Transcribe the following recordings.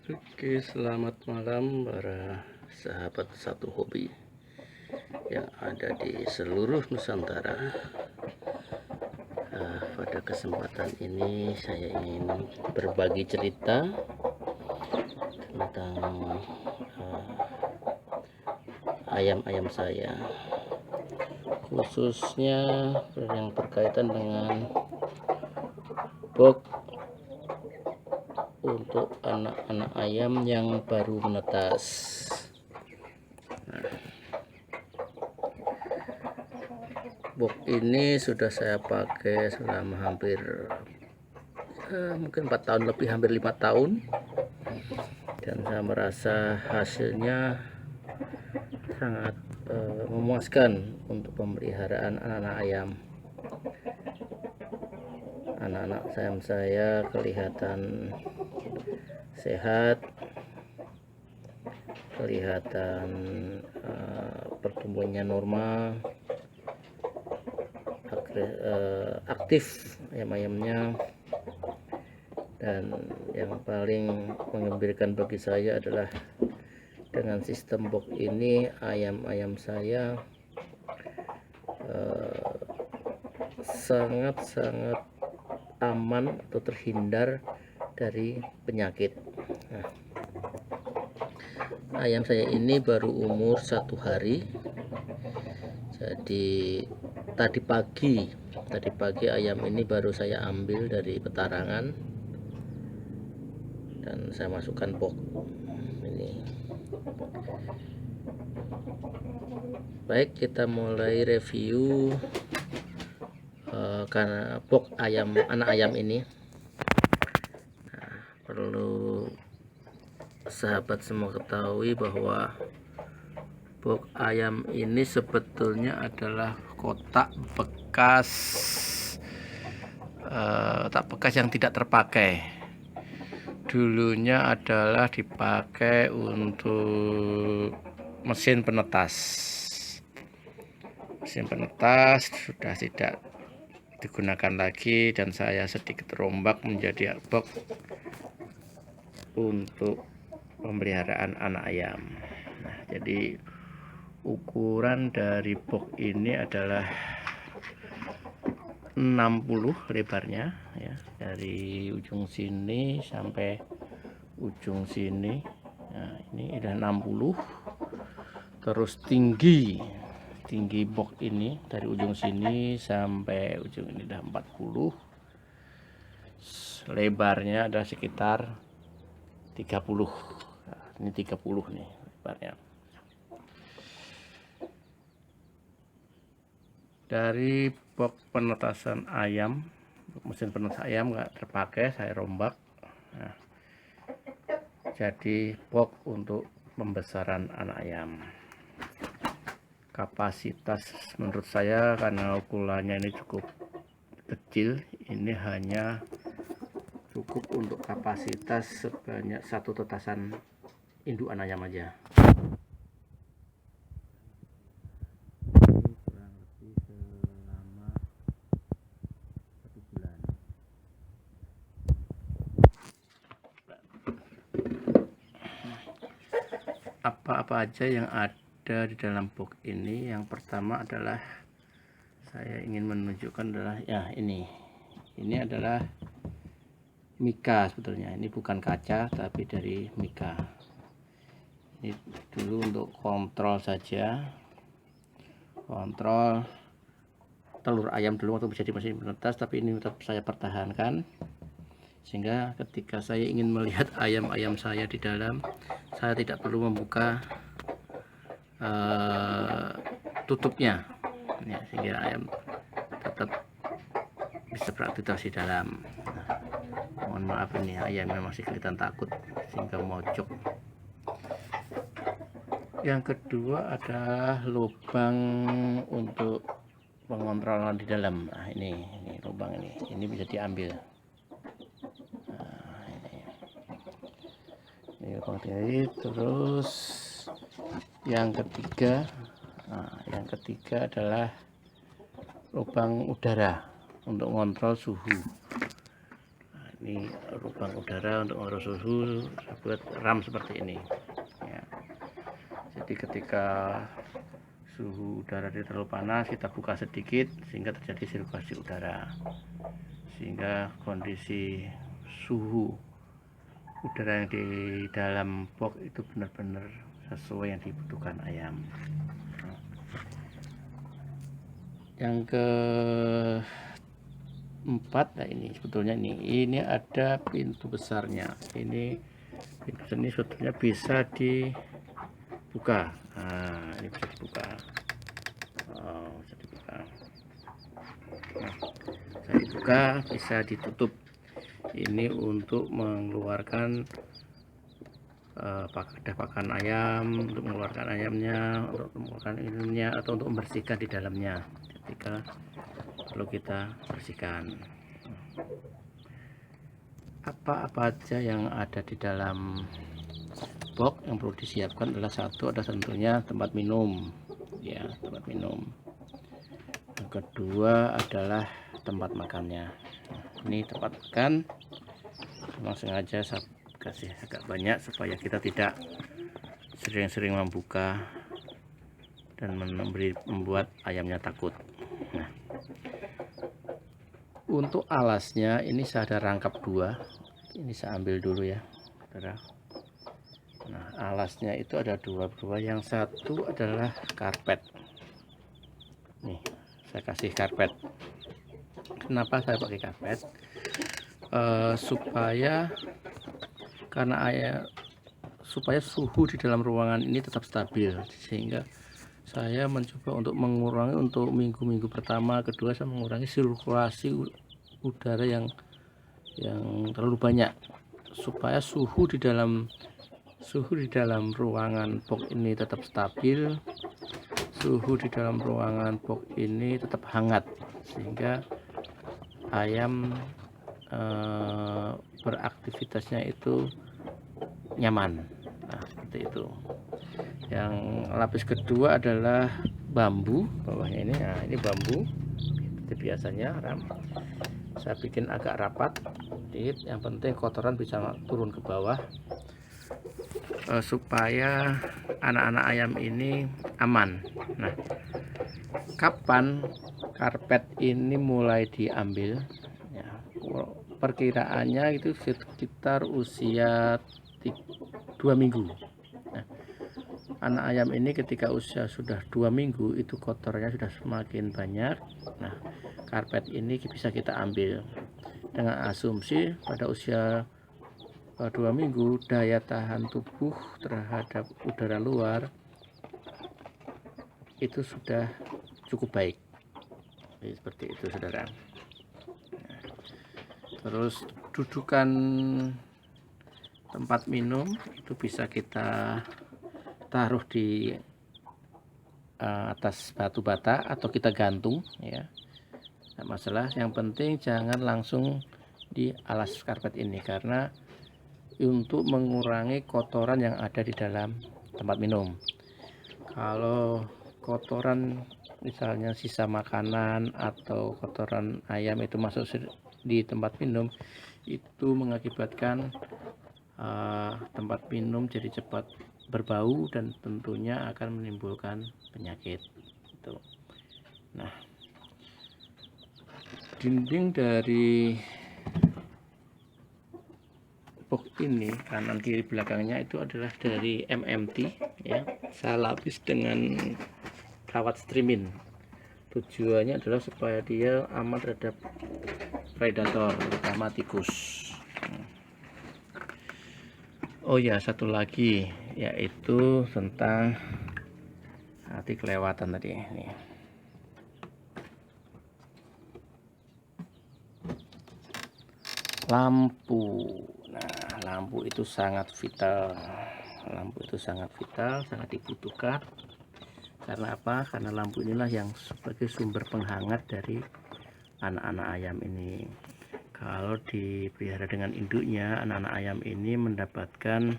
Oke, selamat malam para sahabat satu hobi yang ada di seluruh Nusantara. Pada kesempatan ini saya ingin berbagi cerita tentang ayam-ayam saya, khususnya yang berkaitan dengan box untuk anak-anak ayam yang baru menetas. Box ini sudah saya pakai selama hampir mungkin 4 tahun lebih, hampir 5 tahun, dan saya merasa hasilnya sangat memuaskan untuk pemeliharaan anak-anak ayam. Anak-anak ayam saya kelihatan sehat, kelihatan pertumbuhannya normal, aktif ayam-ayamnya. Dan yang paling menggembirakan bagi saya adalah dengan sistem box ini ayam-ayam saya sangat-sangat aman atau terhindar dari penyakit. Ayam saya ini baru umur 1 hari, jadi tadi pagi ayam ini baru saya ambil dari petarangan dan saya masukkan box ini. Baik, kita mulai review karena box ayam, anak ayam ini. Perlu sahabat semua ketahui bahwa box ayam ini sebetulnya adalah kotak bekas yang tidak terpakai. Dulunya adalah dipakai untuk mesin penetas. Mesin penetas sudah tidak digunakan lagi dan saya sedikit rombak menjadi box untuk pemeliharaan anak ayam. Nah, jadi ukuran dari box ini adalah 60 lebarnya ya, dari ujung sini sampai ujung sini. Nah, ini udah 60. Terus tinggi box ini dari ujung sini sampai ujung ini udah 40. Lebarnya ada sekitar 30. Nah, ini 30 nih lebarnya. Dari box penetasan ayam, mesin penetas ayam nggak terpakai, saya rombak. Nah, jadi box untuk pembesaran anak ayam. Kapasitas menurut saya, karena ukurannya ini cukup kecil, ini hanya cukup untuk kapasitas sebanyak 1 tetasan indukan ayam aja. Kurang lebih selama 1 bulan. Apa-apa aja yang ada di dalam box ini? Yang pertama adalah saya ingin menunjukkan adalah ya ini adalah mika. Sebetulnya ini bukan kaca tapi dari mika. Ini dulu untuk kontrol saja, kontrol telur ayam dulu untuk bisa di mesin penetas, tapi ini tetap saya pertahankan sehingga ketika saya ingin melihat ayam-ayam saya di dalam, saya tidak perlu membuka tutupnya ya, sehingga ayam tetap bisa beraktivitas di dalam. Nah, mohon maaf ini ayamnya masih kelihatan takut sehingga mojok. Yang kedua adalah lubang untuk pengontrolan di dalam. Nah, ini lubang ini bisa diambil. Nah, ini lubang ini. Terus yang ketiga adalah lubang udara untuk mengontrol suhu. Nah, Ini lubang udara untuk mengatur suhu, saya buat ram seperti ini ya. Jadi ketika suhu udara terlalu panas, kita buka sedikit sehingga terjadi sirkulasi udara, sehingga kondisi suhu udara yang di dalam box itu benar-benar sesuai yang dibutuhkan ayam. Yang keempat, nah ini sebetulnya ini ada pintu besarnya. Ini pintu ini sebetulnya bisa dibuka. Nah, ini bisa dibuka. Bisa dibuka. Nah, bisa dibuka, bisa ditutup. Ini untuk mengeluarkan pakan ayam, untuk mengeluarkan ayamnya, untuk mengeluarkan ininya, atau untuk membersihkan di dalamnya ketika perlu kita bersihkan. Apa aja yang ada di dalam box yang perlu disiapkan adalah satu, ada tentunya tempat minum ya, tempat minum. Yang kedua adalah tempat makannya. Ini tempat makan, memang sengaja saya kasih agak banyak supaya kita tidak sering-sering membuka dan membuat ayamnya takut. Nah, untuk alasnya ini saya ada rangkap dua, ini saya ambil dulu ya saudara. Nah, alasnya itu ada dua, yang satu adalah karpet. Nih saya kasih karpet. Kenapa saya pakai karpet? Supaya suhu di dalam ruangan ini tetap stabil, sehingga saya mencoba untuk mengurangi, untuk minggu-minggu pertama, kedua saya mengurangi sirkulasi udara yang terlalu banyak, supaya suhu di dalam ruangan box ini tetap stabil, suhu di dalam ruangan box ini tetap hangat, sehingga ayam beraktivitasnya itu nyaman. Nah, seperti itu. Yang lapis kedua adalah bambu bawahnya ini. Nah, ini bambu seperti biasanya ram. Saya bikin agak rapat sedikit, yang penting kotoran bisa turun ke bawah, supaya anak-anak ayam ini aman. Nah, kapan karpet ini mulai diambil ya, perkiraannya itu sekitar usia 2 minggu. Nah, anak ayam ini ketika usia sudah 2 minggu itu kotornya sudah semakin banyak. Nah, karpet ini bisa kita ambil dengan asumsi pada usia 2 minggu daya tahan tubuh terhadap udara luar itu sudah cukup baik. Jadi, seperti itu saudara. Nah, terus dudukan tempat minum itu bisa kita taruh di atas batu bata atau kita gantung ya, tidak masalah. Yang penting jangan langsung di alas karpet ini, karena untuk mengurangi kotoran yang ada di dalam tempat minum. Kalau kotoran misalnya sisa makanan atau kotoran ayam itu masuk di tempat minum, itu mengakibatkan tempat minum jadi cepat berbau dan tentunya akan menimbulkan penyakit itu. Nah, dinding dari box ini kanan kiri belakangnya itu adalah dari MMT ya, saya lapis dengan kawat streamin. Tujuannya adalah supaya dia aman terhadap predator, terutama tikus. Oh ya, satu lagi yaitu tentang hati kelewatan tadi nih. Lampu. Nah, lampu itu sangat vital. Lampu itu sangat vital, sangat dibutuhkan. Karena apa? Karena lampu inilah yang sebagai sumber penghangat dari anak-anak ayam ini. Kalau dipelihara dengan induknya, anak-anak ayam ini mendapatkan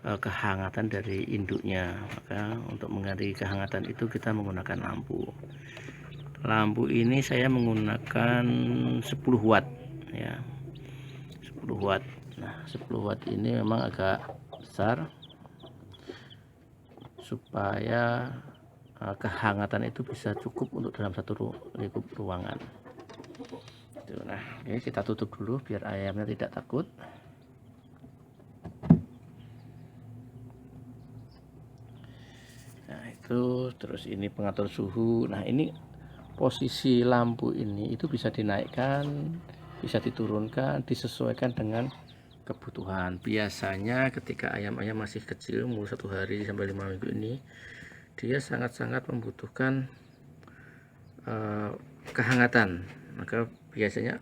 kehangatan dari induknya. Maka untuk mengganti kehangatan itu kita menggunakan lampu. Lampu ini saya menggunakan 10 watt ya. 10 watt. Nah 10 watt ini memang agak besar supaya kehangatan itu bisa cukup untuk dalam satu lingkup ruangan. Nah, oke, kita tutup dulu biar ayamnya tidak takut. Nah itu, terus ini pengatur suhu. Nah ini posisi lampu ini itu bisa dinaikkan, bisa diturunkan, disesuaikan dengan kebutuhan. Biasanya ketika ayam-ayam masih kecil, umur 1 hari sampai 5 minggu ini, dia sangat-sangat membutuhkan kehangatan. Maka biasanya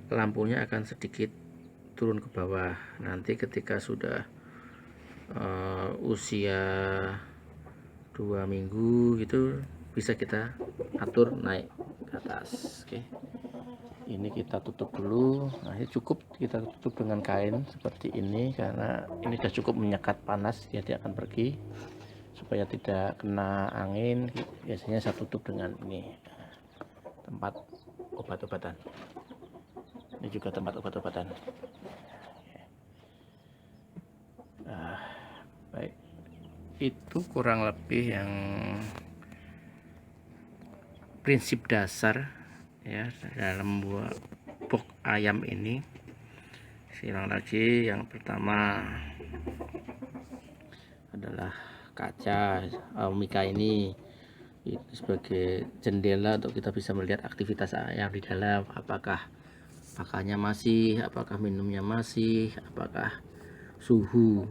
lampunya akan sedikit turun ke bawah. Nanti ketika sudah usia 2 minggu gitu, bisa kita atur naik ke atas. Oke, ini kita tutup dulu. Nah ini cukup kita tutup dengan kain seperti ini, karena ini sudah cukup menyekat panas, dia tidak akan pergi. Supaya tidak kena angin, biasanya saya tutup dengan ini, tempat obat-obatan. Ini juga tempat obat-obatan. Baik, itu kurang lebih yang prinsip dasar ya dalam membuat box ayam ini. Silang lagi, yang pertama adalah kaca mika ini sebagai jendela untuk kita bisa melihat aktivitas ayam di dalam, apakah pakannya masih, apakah minumnya masih, apakah suhu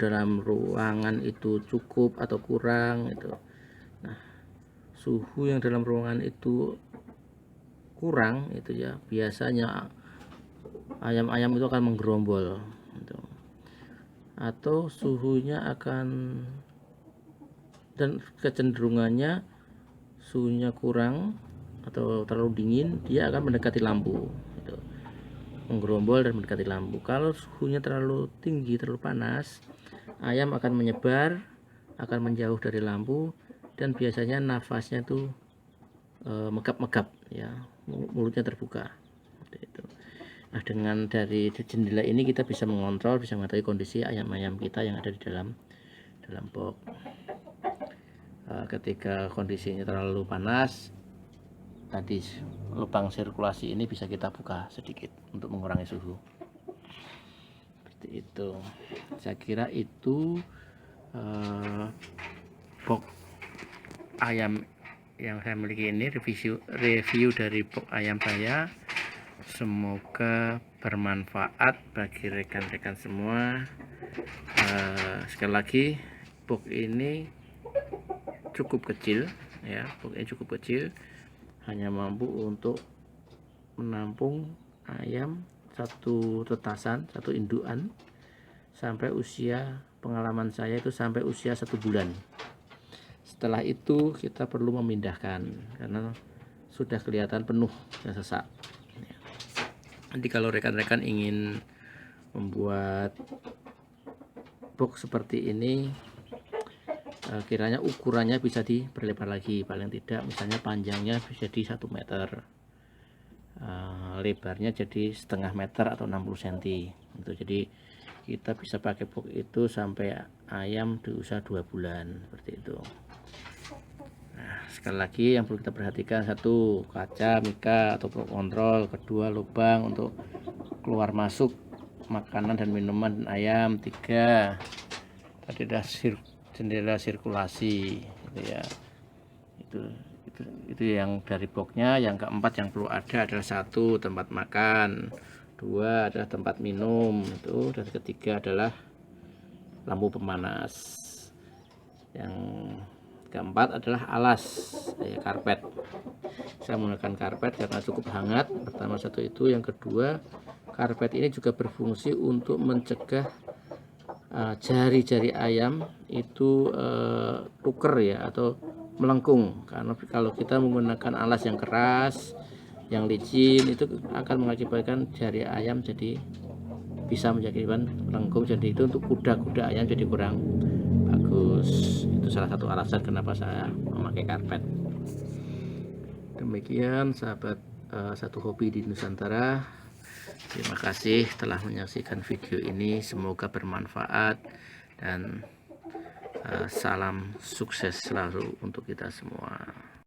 dalam ruangan itu cukup atau kurang itu. Nah suhu yang dalam ruangan itu kurang itu ya, biasanya ayam-ayam itu akan menggerombol gitu. Atau suhunya akan, dan kecenderungannya suhunya kurang atau terlalu dingin, dia akan mendekati lampu gitu. Menggerombol dan mendekati lampu. Kalau suhunya terlalu tinggi, terlalu panas, ayam akan menyebar, akan menjauh dari lampu, dan biasanya nafasnya itu megap-megap ya, mulutnya terbuka itu. Nah dengan dari jendela ini kita bisa mengontrol, bisa mengetahui kondisi ayam-ayam kita yang ada di dalam box. Ketika kondisinya terlalu panas, tadi lubang sirkulasi ini bisa kita buka sedikit untuk mengurangi suhu. Seperti itu. Saya kira itu box ayam yang saya miliki ini, review dari box ayam saya. Semoga bermanfaat bagi rekan-rekan semua. Sekali lagi, box ini cukup kecil ya, box ini cukup kecil, hanya mampu untuk menampung ayam satu tetasan, satu indukan, sampai usia, pengalaman saya itu sampai usia 1 bulan. Setelah itu kita perlu memindahkan karena sudah kelihatan penuh dan sesak. Nanti kalau rekan-rekan ingin membuat box seperti ini, kiranya ukurannya bisa diperlebar lagi, paling tidak misalnya panjangnya bisa jadi 1 meter, lebarnya jadi setengah meter atau 60 cm gitu. Jadi kita bisa pakai box itu sampai ayam di usia 2 bulan seperti itu. Nah sekali lagi yang perlu kita perhatikan, satu, kaca mika atau kontrol, kedua, lubang untuk keluar masuk makanan dan minuman ayam, 3, tadi ada jendela sirkulasi gitu ya. Itu yang dari boxnya. Yang keempat yang perlu ada adalah 1, tempat makan, 2 adalah tempat minum itu, dan ketiga adalah lampu pemanas. Yang keempat adalah alas ya, karpet. Saya menggunakan karpet karena cukup hangat. Pertama satu itu, yang kedua karpet ini juga berfungsi untuk mencegah jari-jari ayam itu tuker ya atau melengkung, karena kalau kita menggunakan alas yang keras, yang licin, itu akan mengakibatkan jari ayam jadi bisa menjadikan melengkung, jadi itu untuk kuda-kuda ayam jadi kurang bagus. Itu salah satu alasan kenapa saya memakai karpet. Demikian sahabat Satu Hobi di Nusantara, Terima kasih telah menyaksikan video ini, semoga bermanfaat dan salam sukses selalu untuk kita semua.